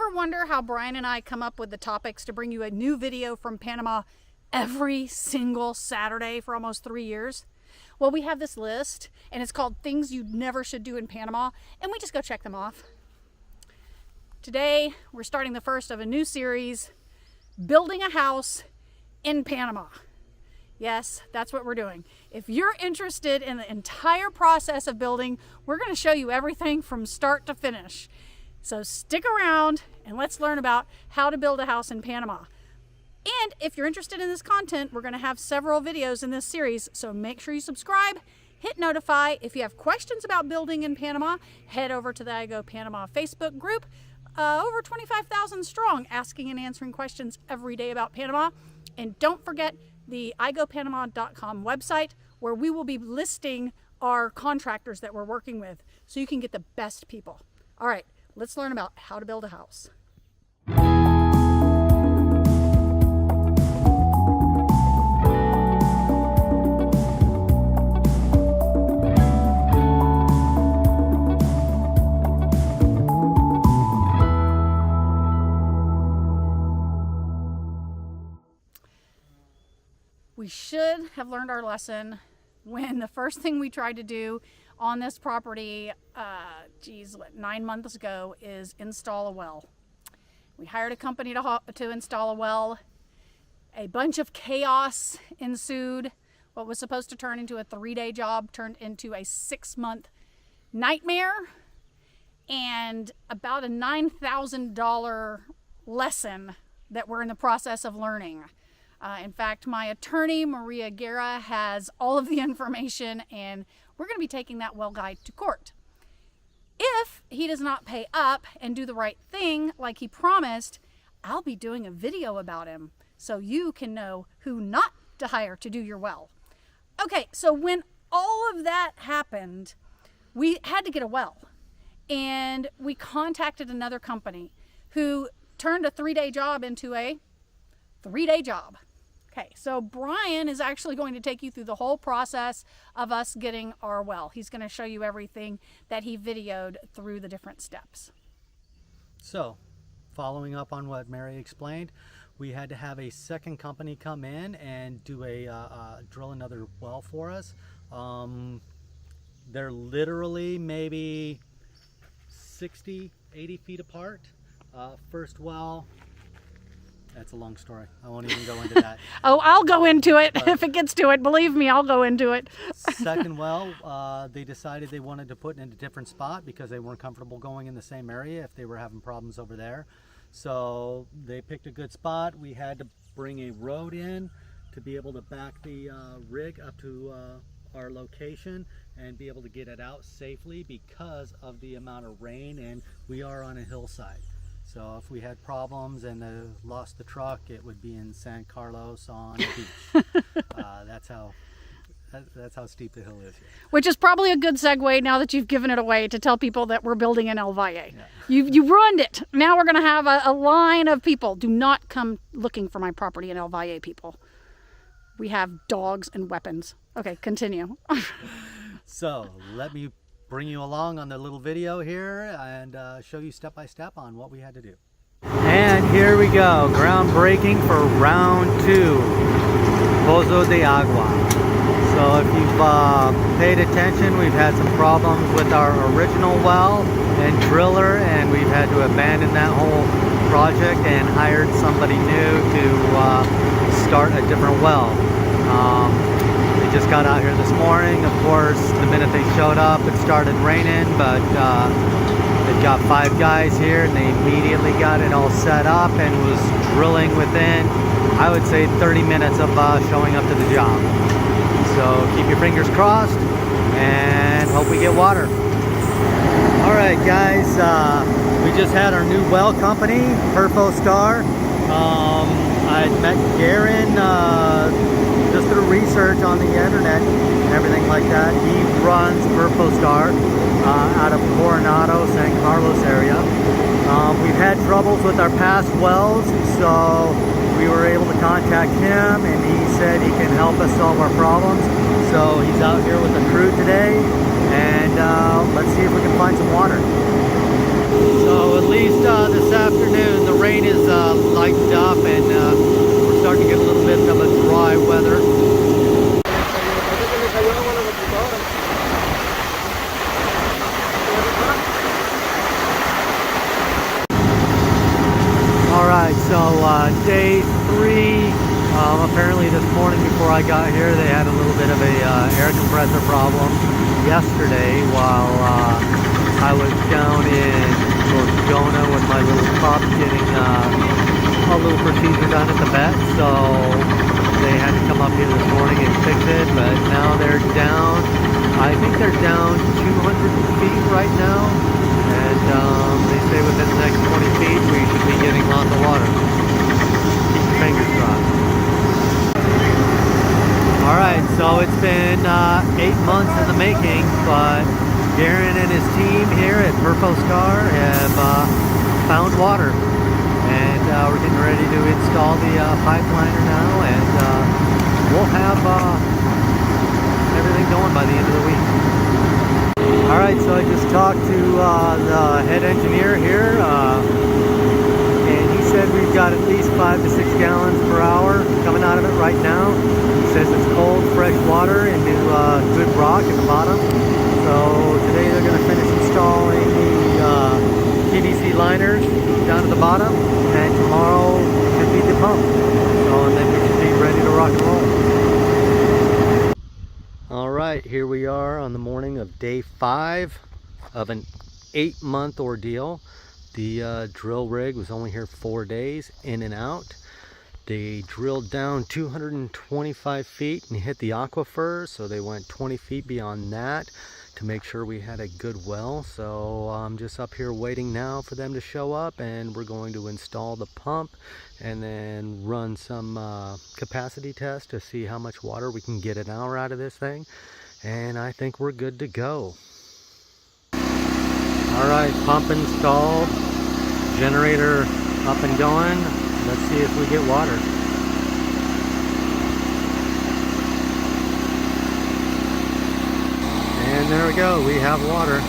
ever wonder how Brian and I come up with the topics to bring you a new video from Panama every single Saturday for almost 3 years? Well, we have this list, and it's called Things You Never Should Do in Panama, and we just go check them off. Today, we're starting the first of a new series, Building a House in Panama. Yes, that's what we're doing. If you're interested in the entire process of building, we're going to show you everything from start to finish. So stick around and let's learn about how to build a house in Panama. And if you're interested in this content, we're going to have several videos in this series, so make sure you subscribe, hit notify. If you have questions about building in Panama, head over to the IGO Panama Facebook group. Over 25,000 strong, asking and answering questions every day about Panama. And don't forget the igopanama.com website, where we will be listing our contractors that we're working with so you can get the best people. All right, let's learn about how to build a house. We should have learned our lesson when the first thing we tried to do on this property, 9 months ago, is install a well. We hired a company to install a well. A bunch of chaos ensued. What was supposed to turn into a 3-day job turned into a 6-month nightmare, and about a $9,000 lesson that we're in the process of learning. In fact, my attorney, Maria Guerra, has all of the information, and we're going to be taking that well guy to court. If he does not pay up and do the right thing like he promised, I'll be doing a video about him so you can know who not to hire to do your well. Okay, so when all of that happened, we had to get a well, and we contacted another company who turned a 3-day job into a 3-day job. Okay, so Brian is actually going to take you through the whole process of us getting our well. He's going to show you everything that he videoed through the different steps. So, following up on what Mary explained, we had to have a second company come in and do drill another well for us. They're literally maybe 60, 80 feet apart. First well, that's a long story. I won't even go into that. Oh, I'll go into it if it gets to it. Believe me, I'll go into it. Second well, they decided they wanted to put it in a different spot because they weren't comfortable going in the same area if they were having problems over there. So they picked a good spot. We had to bring a road in to be able to back the rig up to our location and be able to get it out safely because of the amount of rain, and we are on a hillside. So if we had problems and lost the truck, it would be in San Carlos on the beach. That's how steep the hill is here. Which is probably a good segue now that you've given it away to tell people that we're building in El Valle. Yeah. You ruined it. Now we're going to have a line of people. Do not come looking for my property in El Valle, people. We have dogs and weapons. Okay, continue. So let me bring you along on the little video here and show you step by step on what we had to do. And here we go, groundbreaking for round 2, Pozo de Agua. So if you've paid attention, we've had some problems with our original well and driller, and we've had to abandon that whole project and hired somebody new to start a different well. They just got out here this morning. Of course, the minute they showed up, it started raining, but they've got 5 guys here, and they immediately got it all set up and was drilling within, I would say, 30 minutes of showing up to the job. So keep your fingers crossed and hope we get water. All right, guys, we just had our new well company, Perfo Star. I met Garen just through research on the internet and everything like that. He runs Perfo Star out of Coronado, San Carlos area. We've had troubles with our past wells, so we were able to contact him, and he said he can help us solve our problems. So he's out here with the crew today, and let's see if we can find some water. So at least this afternoon lightened up, and we're starting to get a little bit of a dry weather. Alright, so day 3, apparently this morning before I got here they had a little bit of a air compressor problem yesterday while I was down in Gorgona with my little pup getting a little procedure done at the vet, so they had to come up here this morning and fix it, but now they're down, I think they're down 200 feet right now, and they say within the next 20 feet we should be getting lots of water. Keep your fingers crossed. Alright, so it's been 8 months in the making, but Darren and his team here at Star have found water, and we're getting ready to install the pipeliner now, and we'll have everything going by the end of the week. Alright, so I just talked to the head engineer here, and he said we've got at least 5 to 6 gallons per hour coming out of it right now. He says it's cold, fresh water into good rock at the bottom. So today they're going to finish installing the PVC liners down at the bottom, and tomorrow should be the pump. So, and then we should be ready to rock and roll. Alright, here we are on the morning of day 5 of an 8-month ordeal. The drill rig was only here 4 days, in and out. They drilled down 225 feet and hit the aquifer, so they went 20 feet beyond that to make sure we had a good well. So I'm just up here waiting now for them to show up, and we're going to install the pump and then run some capacity tests to see how much water we can get an hour out of this thing, and I think we're good to go. Alright, pump installed, generator up and going. Let's see if we get water. And there we go, we have water.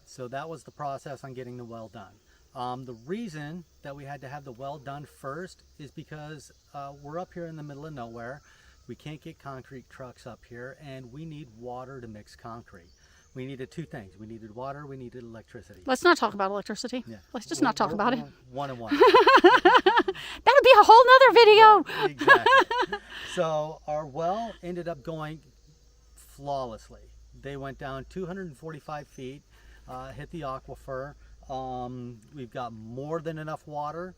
So that was the process on getting the well done. The reason that we had to have the well done first is because we're up here in the middle of nowhere. We can't get concrete trucks up here, and we need water to mix concrete. We needed 2 things. We needed water, we needed electricity. Let's not talk about electricity. Yeah. Let's just not talk about it. One and one. That'd be a whole nother video. Right, exactly. So our well ended up going flawlessly. They went down 245 feet. Hit the aquifer. We've got more than enough water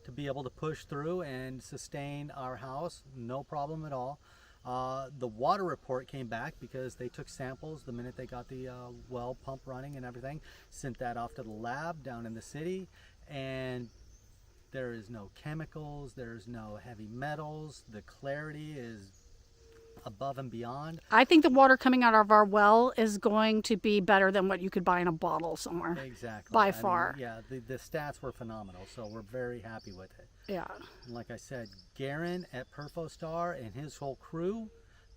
to be able to push through and sustain our house, no problem at all. The water report came back because they took samples the minute they got the well pump running and everything, sent that off to the lab down in the city, and there is no chemicals, there's no heavy metals, the clarity is above and beyond. I think the water coming out of our well is going to be better than what you could buy in a bottle somewhere. Exactly. By far. Yeah, the stats were phenomenal, so we're very happy with it. Yeah. And like I said, Garen at Star and his whole crew,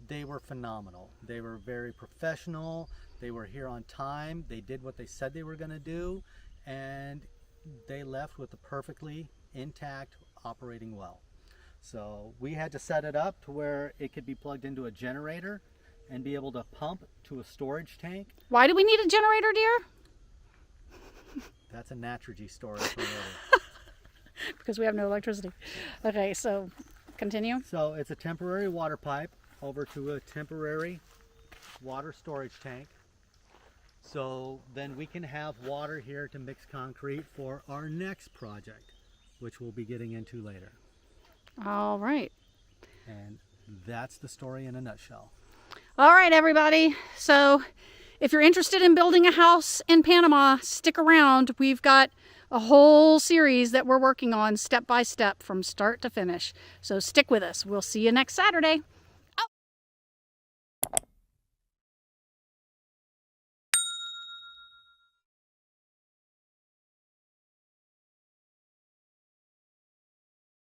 they were phenomenal. They were very professional. They were here on time. They did what they said they were going to do, and they left with a perfectly intact operating well. So we had to set it up to where it could be plugged into a generator and be able to pump to a storage tank. Why do we need a generator, dear? That's a Naturgy story for later. Because we have no electricity. Okay, so continue. So it's a temporary water pipe over to a temporary water storage tank. So then we can have water here to mix concrete for our next project, which we'll be getting into later. All right. And that's the story in a nutshell. All right, everybody. So if you're interested in building a house in Panama, stick around. We've got a whole series that we're working on step by step from start to finish. So stick with us. We'll see you next Saturday.